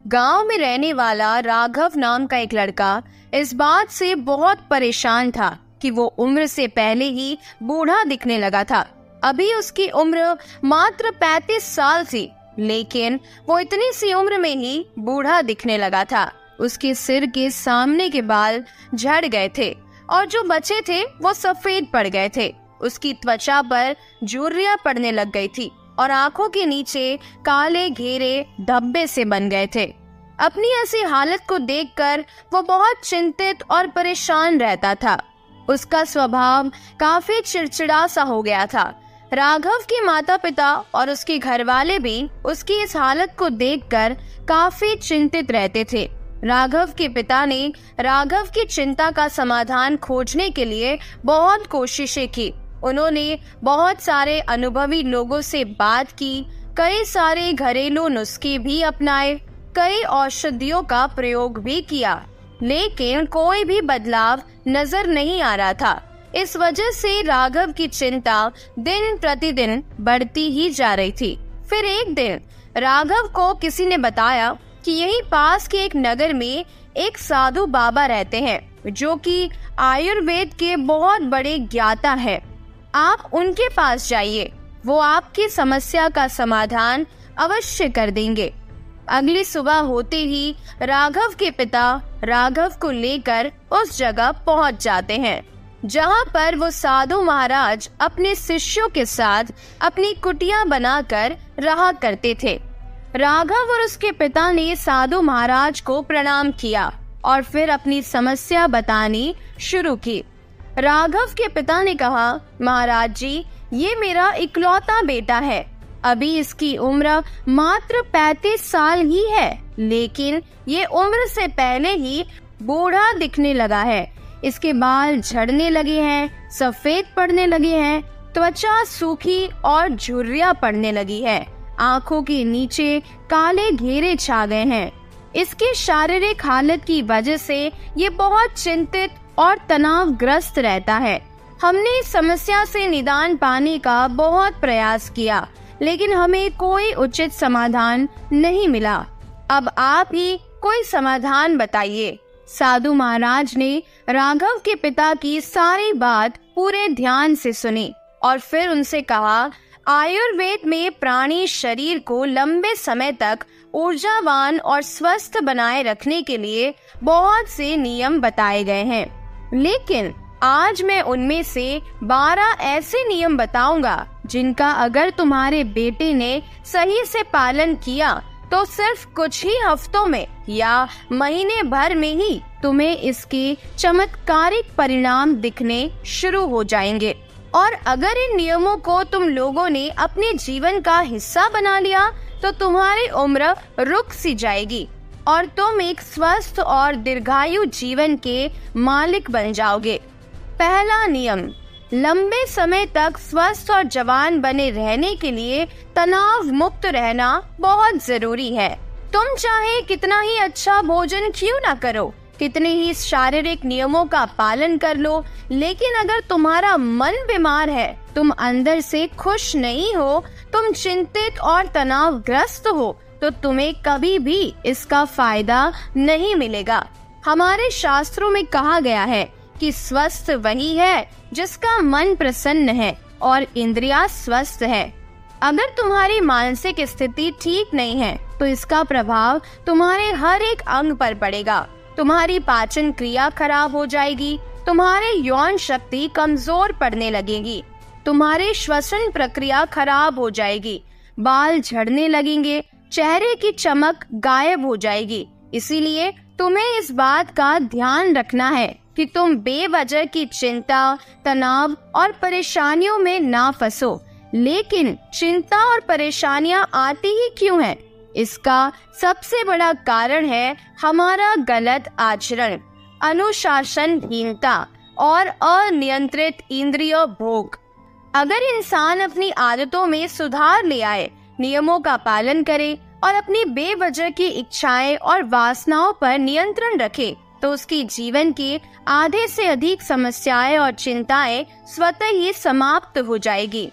गांव में रहने वाला राघव नाम का एक लड़का इस बात से बहुत परेशान था कि वो उम्र से पहले ही बूढ़ा दिखने लगा था। अभी उसकी उम्र मात्र 35 साल थी, लेकिन वो इतनी सी उम्र में ही बूढ़ा दिखने लगा था। उसके सिर के सामने के बाल झड़ गए थे और जो बचे थे वो सफेद पड़ गए थे। उसकी त्वचा पर झुर्रियां पड़ने लग गई थी और आंखों के नीचे काले घेरे धब्बे से बन गए थे। अपनी ऐसी हालत को देखकर वो बहुत चिंतित और परेशान रहता था। उसका स्वभाव काफी चिड़चिड़ा सा हो गया था। राघव के माता पिता और उसके घर वाले भी उसकी इस हालत को देखकर काफी चिंतित रहते थे। राघव के पिता ने राघव की चिंता का समाधान खोजने के लिए बहुत कोशिशें की। उन्होंने बहुत सारे अनुभवी लोगों से बात की, कई सारे घरेलू नुस्खे भी अपनाए, कई औषधियों का प्रयोग भी किया, लेकिन कोई भी बदलाव नजर नहीं आ रहा था। इस वजह से राघव की चिंता दिन प्रतिदिन बढ़ती ही जा रही थी। फिर एक दिन राघव को किसी ने बताया कि यहीं पास के एक नगर में एक साधु बाबा रहते हैं, जो कि आयुर्वेद के बहुत बड़े ज्ञाता है। आप उनके पास जाइए, वो आपकी समस्या का समाधान अवश्य कर देंगे। अगली सुबह होते ही राघव के पिता राघव को लेकर उस जगह पहुंच जाते हैं, जहां पर वो साधु महाराज अपने शिष्यों के साथ अपनी कुटिया बनाकर रहा करते थे। राघव और उसके पिता ने साधु महाराज को प्रणाम किया और फिर अपनी समस्या बतानी शुरू की। राघव के पिता ने कहा, महाराज जी, ये मेरा इकलौता बेटा है। अभी इसकी उम्र मात्र 35 साल ही है, लेकिन ये उम्र से पहले ही बूढ़ा दिखने लगा है। इसके बाल झड़ने लगे हैं, सफेद पड़ने लगे हैं, त्वचा सूखी और झुर्रियां पड़ने लगी है, आंखों के नीचे काले घेरे छा गए हैं। इसकी शारीरिक हालत की वजह से ये बहुत चिंतित और तनावग्रस्त रहता है। हमने इस समस्या से निदान पाने का बहुत प्रयास किया, लेकिन हमें कोई उचित समाधान नहीं मिला। अब आप ही कोई समाधान बताइए। साधु महाराज ने राघव के पिता की सारी बात पूरे ध्यान से सुनी और फिर उनसे कहा, आयुर्वेद में प्राणी शरीर को लंबे समय तक ऊर्जावान और स्वस्थ बनाए रखने के लिए बहुत से नियम बताए गए हैं, लेकिन आज मैं उनमें से 12 ऐसे नियम बताऊंगा जिनका अगर तुम्हारे बेटे ने सही से पालन किया तो सिर्फ कुछ ही हफ्तों में या महीने भर में ही तुम्हें इसके चमत्कारिक परिणाम दिखने शुरू हो जाएंगे। और अगर इन नियमों को तुम लोगों ने अपने जीवन का हिस्सा बना लिया तो तुम्हारी उम्र रुक सी जाएगी और तुम एक स्वस्थ और दीर्घायु जीवन के मालिक बन जाओगे। पहला नियम, लंबे समय तक स्वस्थ और जवान बने रहने के लिए तनाव मुक्त रहना बहुत जरूरी है। तुम चाहे कितना ही अच्छा भोजन क्यों ना करो, कितने ही शारीरिक नियमों का पालन कर लो, लेकिन अगर तुम्हारा मन बीमार है, तुम अंदर से खुश नहीं हो, तुम चिंतित और तनावग्रस्त हो, तो तुम्हें कभी भी इसका फायदा नहीं मिलेगा। हमारे शास्त्रों में कहा गया है कि स्वस्थ वही है जिसका मन प्रसन्न है और इंद्रियां स्वस्थ है। अगर तुम्हारी मानसिक स्थिति ठीक नहीं है तो इसका प्रभाव तुम्हारे हर एक अंग पर पड़ेगा। तुम्हारी पाचन क्रिया खराब हो जाएगी, तुम्हारे यौन शक्ति कमजोर पड़ने लगेगी, तुम्हारी श्वसन प्रक्रिया खराब हो जाएगी, बाल झड़ने लगेंगे, चेहरे की चमक गायब हो जाएगी। इसीलिए तुम्हें इस बात का ध्यान रखना है कि तुम बेवजह की चिंता, तनाव और परेशानियों में ना फंसो। लेकिन चिंता और परेशानियां आती ही क्यों हैं? इसका सबसे बड़ा कारण है हमारा गलत आचरण, अनुशासनहीनता और अनियंत्रित इंद्रिय भोग। अगर इंसान अपनी आदतों में सुधार ले आए, नियमों का पालन करे और अपनी बेवजह की इच्छाएं और वासनाओं पर नियंत्रण रखे, तो उसकी जीवन के आधे से अधिक समस्याएं और चिंताएं स्वतः ही समाप्त हो जाएगी।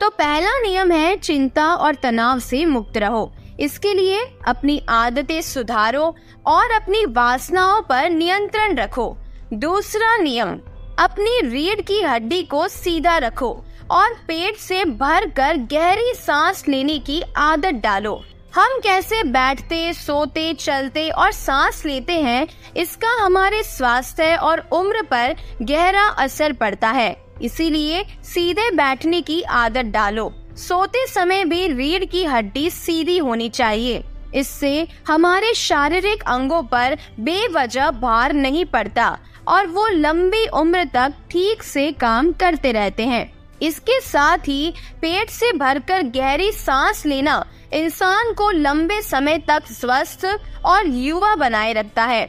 तो पहला नियम है, चिंता और तनाव से मुक्त रहो। इसके लिए अपनी आदतें सुधारो और अपनी वासनाओं पर नियंत्रण रखो। दूसरा नियम, अपनी रीढ़ की हड्डी को सीधा रखो और पेट से भरकर गहरी सांस लेने की आदत डालो। हम कैसे बैठते, सोते, चलते और सांस लेते हैं, इसका हमारे स्वास्थ्य और उम्र पर गहरा असर पड़ता है। इसीलिए सीधे बैठने की आदत डालो। सोते समय भी रीढ़ की हड्डी सीधी होनी चाहिए। इससे हमारे शारीरिक अंगों पर बेवजह भार नहीं पड़ता और वो लंबी उम्र तक ठीक से काम करते रहते हैं। इसके साथ ही पेट से भरकर गहरी सांस लेना इंसान को लंबे समय तक स्वस्थ और युवा बनाए रखता है।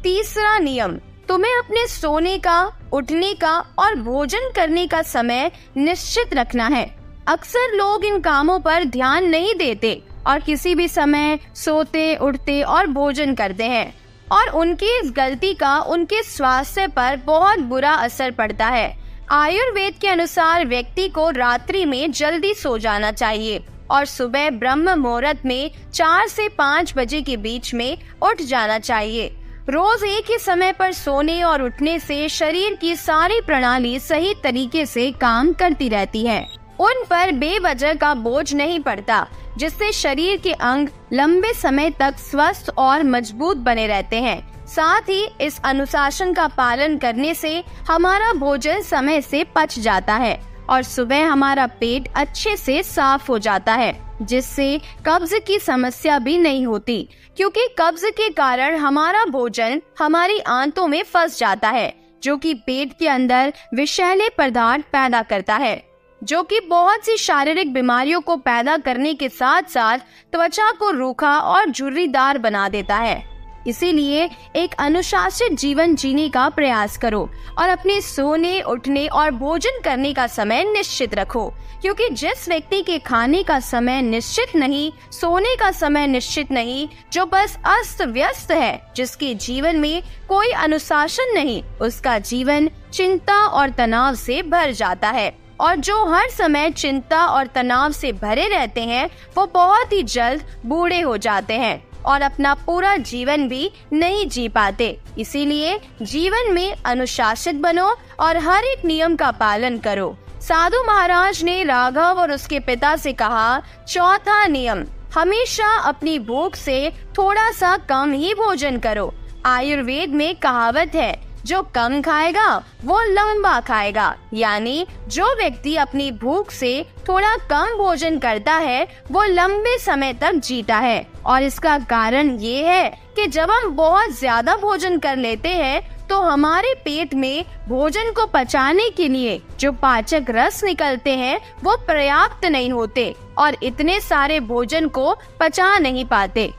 तीसरा नियम, तुम्हें अपने सोने का, उठने का और भोजन करने का समय निश्चित रखना है। अक्सर लोग इन कामों पर ध्यान नहीं देते और किसी भी समय सोते, उठते और भोजन करते हैं और उनकी इस गलती का उनके स्वास्थ्य पर बहुत बुरा असर पड़ता है। आयुर्वेद के अनुसार व्यक्ति को रात्रि में जल्दी सो जाना चाहिए और सुबह ब्रह्म मुहूर्त में 4 से 5 बजे के बीच में उठ जाना चाहिए। रोज एक ही समय पर सोने और उठने से शरीर की सारी प्रणाली सही तरीके से काम करती रहती है। उन पर बेवजह का बोझ नहीं पड़ता, जिससे शरीर के अंग लंबे समय तक स्वस्थ और मजबूत बने रहते हैं। साथ ही इस अनुशासन का पालन करने से हमारा भोजन समय से पच जाता है और सुबह हमारा पेट अच्छे से साफ हो जाता है, जिससे कब्ज की समस्या भी नहीं होती, क्योंकि कब्ज के कारण हमारा भोजन हमारी आंतों में फंस जाता है, जो कि पेट के अंदर विषैले पदार्थ पैदा करता है, जो कि बहुत सी शारीरिक बीमारियों को पैदा करने के साथ साथ त्वचा को रूखा और झुर्रीदार बना देता है। इसीलिए एक अनुशासित जीवन जीने का प्रयास करो और अपने सोने, उठने और भोजन करने का समय निश्चित रखो, क्योंकि जिस व्यक्ति के खाने का समय निश्चित नहीं, सोने का समय निश्चित नहीं, जो बस अस्त व्यस्त है, जिसके जीवन में कोई अनुशासन नहीं, उसका जीवन चिंता और तनाव से भर जाता है। और जो हर समय चिंता और तनाव से भरे रहते हैं, वो बहुत ही जल्द बूढ़े हो जाते हैं और अपना पूरा जीवन भी नहीं जी पाते। इसीलिए जीवन में अनुशासित बनो और हर एक नियम का पालन करो। साधु महाराज ने राघव और उसके पिता से कहा, चौथा नियम, हमेशा अपनी भूख से थोड़ा सा कम ही भोजन करो। आयुर्वेद में कहावत है, जो कम खाएगा वो लंबा खाएगा, यानी जो व्यक्ति अपनी भूख से थोड़ा कम भोजन करता है वो लंबे समय तक जीता है। और इसका कारण ये है कि जब हम बहुत ज्यादा भोजन कर लेते हैं तो हमारे पेट में भोजन को पचाने के लिए जो पाचक रस निकलते हैं वो पर्याप्त नहीं होते और इतने सारे भोजन को पचा नहीं पाते,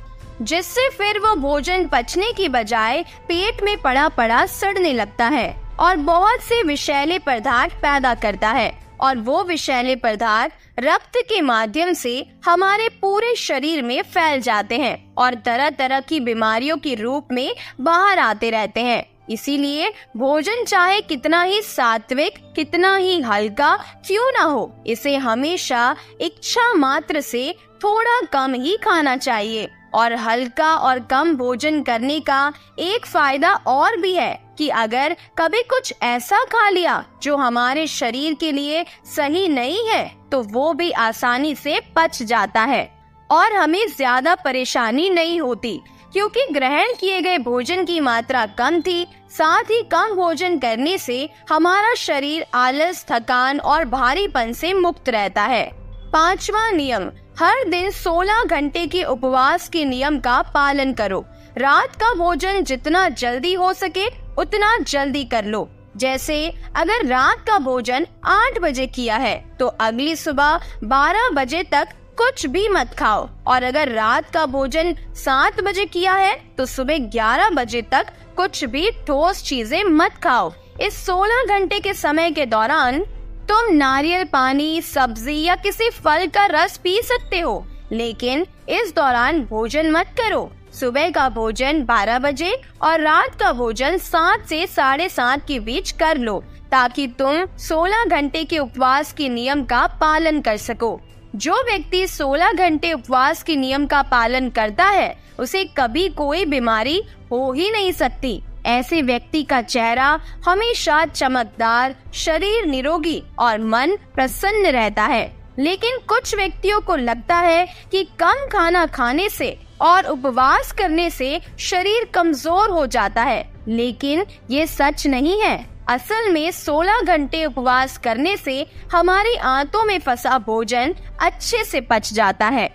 जिससे फिर वो भोजन पचने की बजाय पेट में पड़ा पड़ा सड़ने लगता है और बहुत से विषैले पदार्थ पैदा करता है। और वो विषैले पदार्थ रक्त के माध्यम से हमारे पूरे शरीर में फैल जाते हैं और तरह तरह की बीमारियों के रूप में बाहर आते रहते हैं। इसीलिए भोजन चाहे कितना ही सात्विक, कितना ही हल्का क्यों ना हो, इसे हमेशा इच्छा मात्र से थोड़ा कम ही खाना चाहिए। और हल्का और कम भोजन करने का एक फायदा और भी है कि अगर कभी कुछ ऐसा खा लिया जो हमारे शरीर के लिए सही नहीं है तो वो भी आसानी से पच जाता है और हमें ज्यादा परेशानी नहीं होती, क्योंकि ग्रहण किए गए भोजन की मात्रा कम थी। साथ ही कम भोजन करने से हमारा शरीर आलस, थकान और भारीपन से मुक्त रहता है। पांचवा नियम, हर दिन 16 घंटे के उपवास के नियम का पालन करो। रात का भोजन जितना जल्दी हो सके उतना जल्दी कर लो। जैसे अगर रात का भोजन 8 बजे किया है तो अगली सुबह 12 बजे तक कुछ भी मत खाओ, और अगर रात का भोजन 7 बजे किया है तो सुबह 11 बजे तक कुछ भी ठोस चीजें मत खाओ। इस 16 घंटे के समय के दौरान तुम नारियल पानी, सब्जी या किसी फल का रस पी सकते हो, लेकिन इस दौरान भोजन मत करो। सुबह का भोजन 12 बजे और रात का भोजन 7 से 7:30 के बीच कर लो, ताकि तुम 16 घंटे के उपवास के नियम का पालन कर सको। जो व्यक्ति 16 घंटे उपवास के नियम का पालन करता है उसे कभी कोई बीमारी हो ही नहीं सकती। ऐसे व्यक्ति का चेहरा हमेशा चमकदार, शरीर निरोगी और मन प्रसन्न रहता है। लेकिन कुछ व्यक्तियों को लगता है कि कम खाना खाने से और उपवास करने से शरीर कमजोर हो जाता है, लेकिन ये सच नहीं है। असल में 16 घंटे उपवास करने से हमारी आंतों में फंसा भोजन अच्छे से पच जाता है।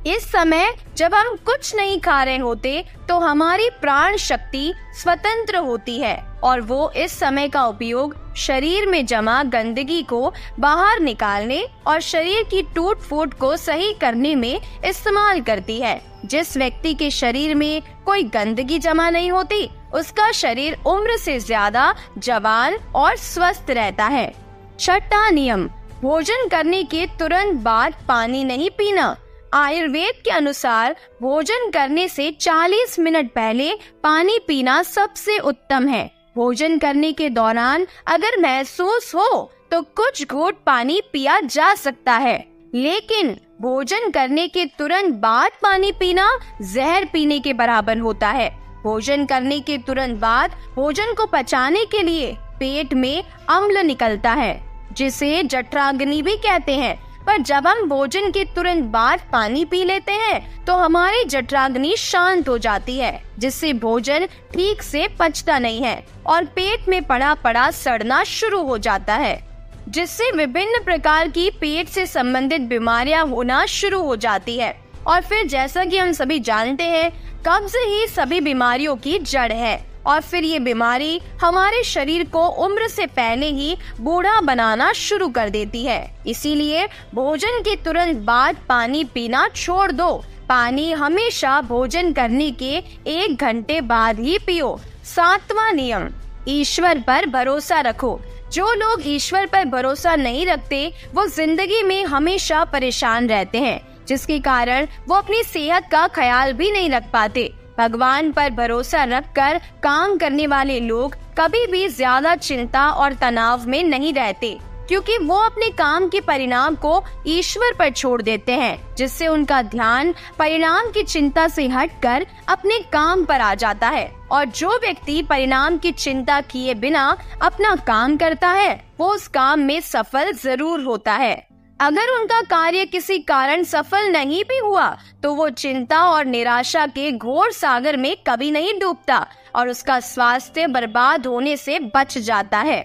इस समय जब हम कुछ नहीं खा रहे होते तो हमारी प्राण शक्ति स्वतंत्र होती है और वो इस समय का उपयोग शरीर में जमा गंदगी को बाहर निकालने और शरीर की टूट फूट को सही करने में इस्तेमाल करती है। जिस व्यक्ति के शरीर में कोई गंदगी जमा नहीं होती उसका शरीर उम्र से ज्यादा जवान और स्वस्थ रहता है। छठा नियम, भोजन करने के तुरंत बाद पानी नहीं पीना। आयुर्वेद के अनुसार भोजन करने से 40 मिनट पहले पानी पीना सबसे उत्तम है। भोजन करने के दौरान अगर महसूस हो तो कुछ घूंट पानी पिया जा सकता है, लेकिन भोजन करने के तुरंत बाद पानी पीना जहर पीने के बराबर होता है। भोजन करने के तुरंत बाद भोजन को पचाने के लिए पेट में अम्ल निकलता है, जिसे जठराग्नि भी कहते हैं। पर जब हम भोजन के तुरंत बाद पानी पी लेते हैं तो हमारी जठराग्नि शांत हो जाती है, जिससे भोजन ठीक से पचता नहीं है और पेट में पड़ा पड़ा सड़ना शुरू हो जाता है, जिससे विभिन्न प्रकार की पेट से संबंधित बीमारियां होना शुरू हो जाती है। और फिर जैसा कि हम सभी जानते हैं, कब्ज ही सभी बीमारियों की जड़ है और फिर ये बीमारी हमारे शरीर को उम्र से पहले ही बूढ़ा बनाना शुरू कर देती है। इसीलिए भोजन के तुरंत बाद पानी पीना छोड़ दो। पानी हमेशा भोजन करने के 1 घंटे बाद ही पियो। 7वां नियम, ईश्वर पर भरोसा रखो। जो लोग ईश्वर पर भरोसा नहीं रखते वो जिंदगी में हमेशा परेशान रहते हैं, जिसके कारण वो अपनी सेहत का ख्याल भी नहीं रख पाते। भगवान पर भरोसा रखकर काम करने वाले लोग कभी भी ज्यादा चिंता और तनाव में नहीं रहते, क्योंकि वो अपने काम के परिणाम को ईश्वर पर छोड़ देते हैं, जिससे उनका ध्यान परिणाम की चिंता से हटकर अपने काम पर आ जाता है। और जो व्यक्ति परिणाम की चिंता किए बिना अपना काम करता है वो उस काम में सफल जरूर होता है। अगर उनका कार्य किसी कारण सफल नहीं भी हुआ तो वो चिंता और निराशा के घोर सागर में कभी नहीं डूबता और उसका स्वास्थ्य बर्बाद होने से बच जाता है।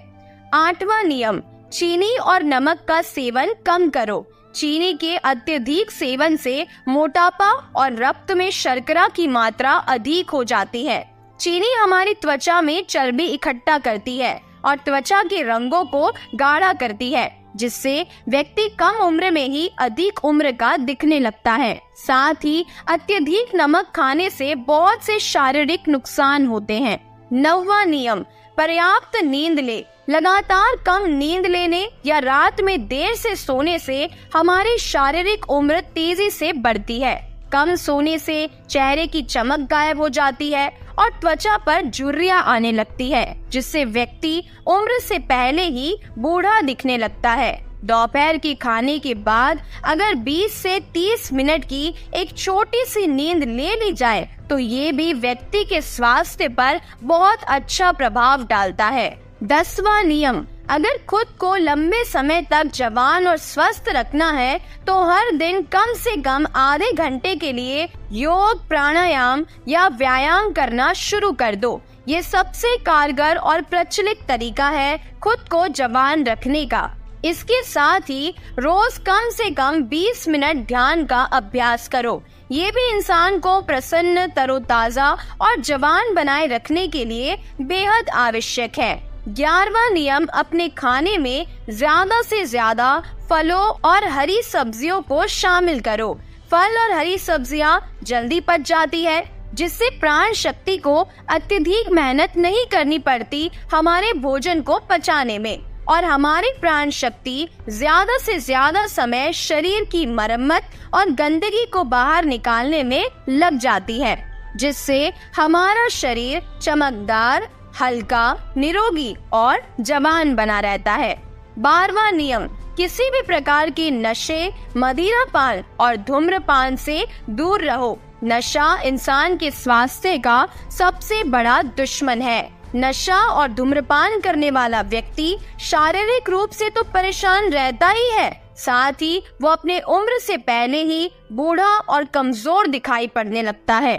8वां नियम, चीनी और नमक का सेवन कम करो। चीनी के अत्यधिक सेवन से मोटापा और रक्त में शर्करा की मात्रा अधिक हो जाती है। चीनी हमारी त्वचा में चर्बी इकट्ठा करती है और त्वचा के रंगों को गाढ़ा करती है, जिससे व्यक्ति कम उम्र में ही अधिक उम्र का दिखने लगता है। साथ ही अत्यधिक नमक खाने से बहुत से शारीरिक नुकसान होते हैं। 9वां नियम, पर्याप्त नींद ले। लगातार कम नींद लेने या रात में देर से सोने से हमारी शारीरिक उम्र तेजी से बढ़ती है। कम सोने से चेहरे की चमक गायब हो जाती है और त्वचा पर झुर्रियां आने लगती है, जिससे व्यक्ति उम्र से पहले ही बूढ़ा दिखने लगता है। दोपहर के खाने के बाद अगर 20 से 30 मिनट की एक छोटी सी नींद ले ली जाए तो ये भी व्यक्ति के स्वास्थ्य पर बहुत अच्छा प्रभाव डालता है। 10वां नियम, अगर खुद को लंबे समय तक जवान और स्वस्थ रखना है तो हर दिन कम से कम आधे घंटे के लिए योग, प्राणायाम या व्यायाम करना शुरू कर दो। ये सबसे कारगर और प्रचलित तरीका है खुद को जवान रखने का। इसके साथ ही रोज कम से कम 20 मिनट ध्यान का अभ्यास करो। ये भी इंसान को प्रसन्न, तरोताजा और जवान बनाए रखने के लिए बेहद आवश्यक है। 11वां नियम, अपने खाने में ज्यादा से ज्यादा फलों और हरी सब्जियों को शामिल करो। फल और हरी सब्जियां जल्दी पच जाती है, जिससे प्राण शक्ति को अत्यधिक मेहनत नहीं करनी पड़ती हमारे भोजन को पचाने में, और हमारी प्राण शक्ति ज्यादा से ज्यादा समय शरीर की मरम्मत और गंदगी को बाहर निकालने में लग जाती है, जिससे हमारा शरीर चमकदार, हल्का, निरोगी और जवान बना रहता है। 12वां नियम, किसी भी प्रकार के नशे, मदिरापान और धूम्रपान से दूर रहो। नशा इंसान के स्वास्थ्य का सबसे बड़ा दुश्मन है। नशा और धूम्रपान करने वाला व्यक्ति शारीरिक रूप से तो परेशान रहता ही है, साथ ही वो अपने उम्र से पहले ही बूढ़ा और कमजोर दिखाई पड़ने लगता है।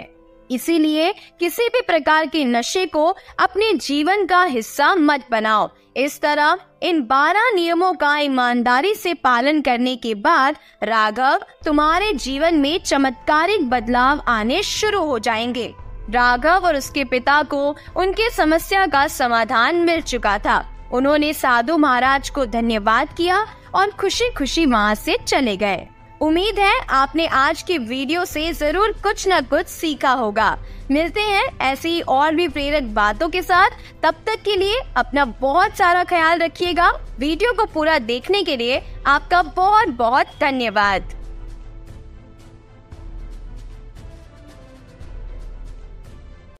इसीलिए किसी भी प्रकार के नशे को अपने जीवन का हिस्सा मत बनाओ। इस तरह इन 12 नियमों का ईमानदारी से पालन करने के बाद राघव तुम्हारे जीवन में चमत्कारिक बदलाव आने शुरू हो जाएंगे। राघव और उसके पिता को उनके समस्या का समाधान मिल चुका था। उन्होंने साधु महाराज को धन्यवाद किया और खुशी खुशी वहाँ से चले गए। उम्मीद है आपने आज की वीडियो से जरूर कुछ न कुछ सीखा होगा। मिलते हैं ऐसी और भी प्रेरक बातों के साथ। तब तक के लिए अपना बहुत सारा ख्याल रखिएगा। वीडियो को पूरा देखने के लिए आपका बहुत बहुत धन्यवाद।